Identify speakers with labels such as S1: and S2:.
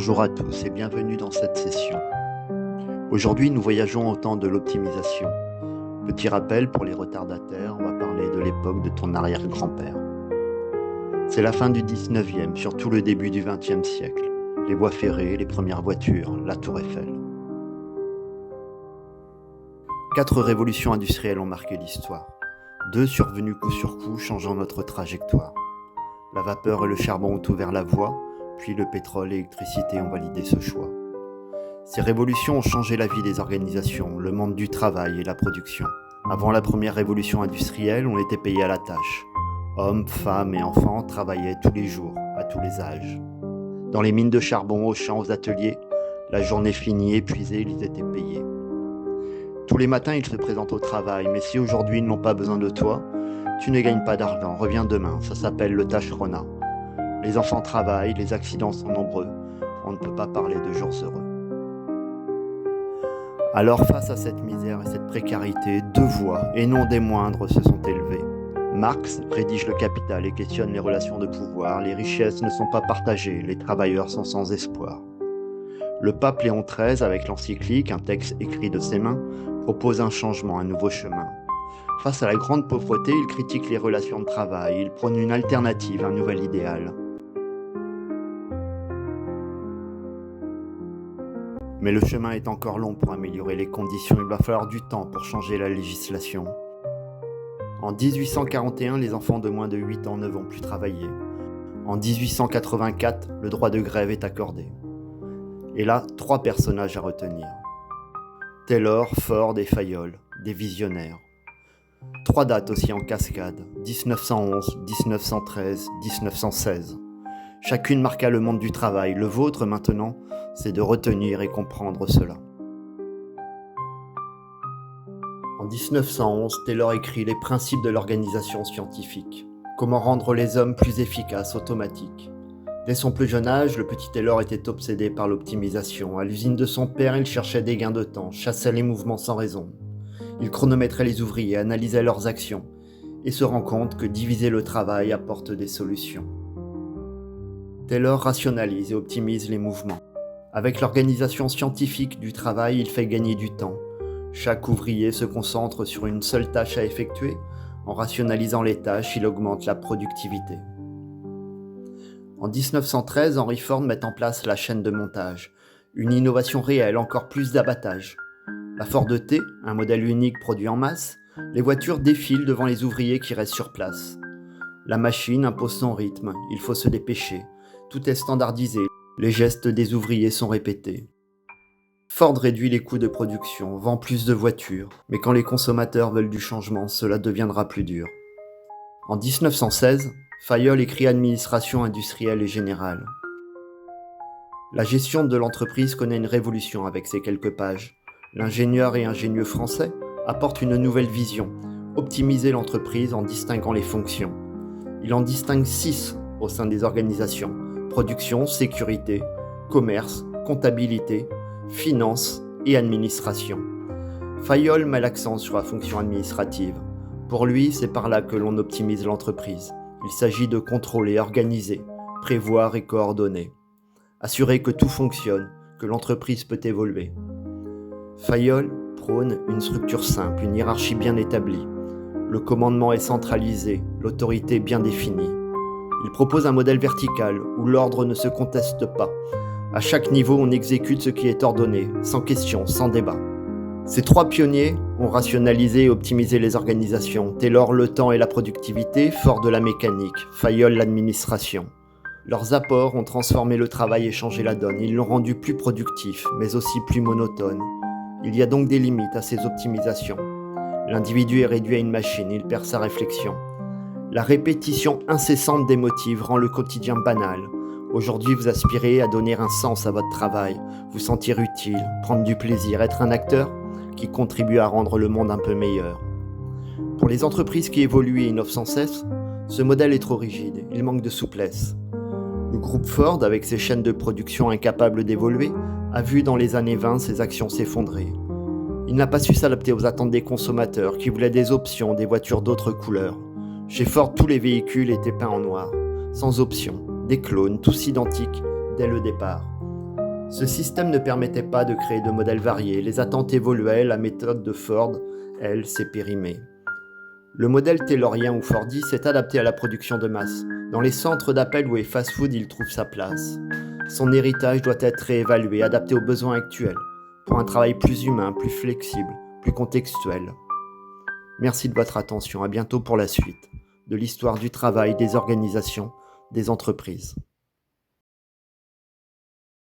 S1: Bonjour à tous et bienvenue dans cette session. Aujourd'hui, nous voyageons au temps de l'optimisation. Petit rappel pour les retardataires, on va parler de l'époque de ton arrière-grand-père. C'est la fin du 19e, surtout le début du 20e siècle. Les voies ferrées, les premières voitures, la tour Eiffel. 4 révolutions industrielles ont marqué l'histoire. 2 survenues coup sur coup, changeant notre trajectoire. La vapeur et le charbon ont ouvert la voie, puis le pétrole et l'électricité ont validé ce choix. Ces révolutions ont changé la vie des organisations, le monde du travail et la production. Avant la première révolution industrielle, on était payé à la tâche. Hommes, femmes et enfants travaillaient tous les jours, à tous les âges. Dans les mines de charbon, aux champs, aux ateliers, la journée finie, épuisée, ils étaient payés. Tous les matins, ils se présentent au travail, mais si aujourd'hui ils n'ont pas besoin de toi, tu ne gagnes pas d'argent, reviens demain, ça s'appelle le tâcheronat. Les enfants travaillent, les accidents sont nombreux, on ne peut pas parler de jours heureux. Alors face à cette misère et cette précarité, 2 voix, et non des moindres, se sont élevées. Marx rédige le Capital et questionne les relations de pouvoir, les richesses ne sont pas partagées, les travailleurs sont sans espoir. Le pape Léon XIII, avec l'encyclique, un texte écrit de ses mains, propose un changement, un nouveau chemin. Face à la grande pauvreté, il critique les relations de travail, il prône une alternative, un nouvel idéal. Mais le chemin est encore long pour améliorer les conditions, il va falloir du temps pour changer la législation. En 1841, les enfants de moins de 8 ans ne vont plus travailler. En 1884, le droit de grève est accordé. Et là, 3 personnages à retenir. Taylor, Ford et Fayol, des visionnaires. 3 dates aussi en cascade, 1911, 1913, 1916. Chacune marqua le monde du travail. Le vôtre maintenant, c'est de retenir et comprendre cela. En 1911, Taylor écrit les principes de l'organisation scientifique. Comment rendre les hommes plus efficaces, automatiques. Dès son plus jeune âge, le petit Taylor était obsédé par l'optimisation. À l'usine de son père, il cherchait des gains de temps, chassait les mouvements sans raison. Il chronométrait les ouvriers, analysait leurs actions et se rend compte que diviser le travail apporte des solutions. Taylor rationalise et optimise les mouvements. Avec l'organisation scientifique du travail, il fait gagner du temps. Chaque ouvrier se concentre sur une seule tâche à effectuer. En rationalisant les tâches, il augmente la productivité. En 1913, Henry Ford met en place la chaîne de montage. Une innovation réelle, encore plus d'abattage. La Ford T, un modèle unique produit en masse, les voitures défilent devant les ouvriers qui restent sur place. La machine impose son rythme, il faut se dépêcher. Tout est standardisé, les gestes des ouvriers sont répétés. Ford réduit les coûts de production, vend plus de voitures, mais quand les consommateurs veulent du changement, cela deviendra plus dur. En 1916, Fayol écrit Administration industrielle et générale. La gestion de l'entreprise connaît une révolution avec ces quelques pages. L'ingénieur et ingénieux français apporte une nouvelle vision, optimiser l'entreprise en distinguant les fonctions. Il en distingue 6 au sein des organisations, production, sécurité, commerce, comptabilité, finance et administration. Fayol met l'accent sur la fonction administrative. Pour lui, c'est par là que l'on optimise l'entreprise. Il s'agit de contrôler, organiser, prévoir et coordonner. Assurer que tout fonctionne, que l'entreprise peut évoluer. Fayol prône une structure simple, une hiérarchie bien établie. Le commandement est centralisé, l'autorité bien définie. Il propose un modèle vertical où l'ordre ne se conteste pas. À chaque niveau, on exécute ce qui est ordonné, sans question, sans débat. Ces 3 pionniers ont rationalisé et optimisé les organisations. Taylor le temps et la productivité, Ford la mécanique, Fayol l'administration. Leurs apports ont transformé le travail et changé la donne. Ils l'ont rendu plus productif, mais aussi plus monotone. Il y a donc des limites à ces optimisations. L'individu est réduit à une machine, il perd sa réflexion. La répétition incessante des motifs rend le quotidien banal. Aujourd'hui, vous aspirez à donner un sens à votre travail, vous sentir utile, prendre du plaisir, être un acteur qui contribue à rendre le monde un peu meilleur. Pour les entreprises qui évoluent et innovent sans cesse, ce modèle est trop rigide, il manque de souplesse. Le groupe Ford, avec ses chaînes de production incapables d'évoluer, a vu dans les années 20 ses actions s'effondrer. Il n'a pas su s'adapter aux attentes des consommateurs qui voulaient des options, des voitures d'autres couleurs. Chez Ford, tous les véhicules étaient peints en noir, sans option, des clones, tous identiques dès le départ. Ce système ne permettait pas de créer de modèles variés, les attentes évoluaient, la méthode de Ford, elle, s'est périmée. Le modèle taylorien ou Fordy s'est adapté à la production de masse. Dans les centres d'appel ou les fast-food, il trouve sa place. Son héritage doit être réévalué, adapté aux besoins actuels, pour un travail plus humain, plus flexible, plus contextuel. Merci de votre attention, à bientôt pour la suite de l'histoire du travail, des organisations, des entreprises.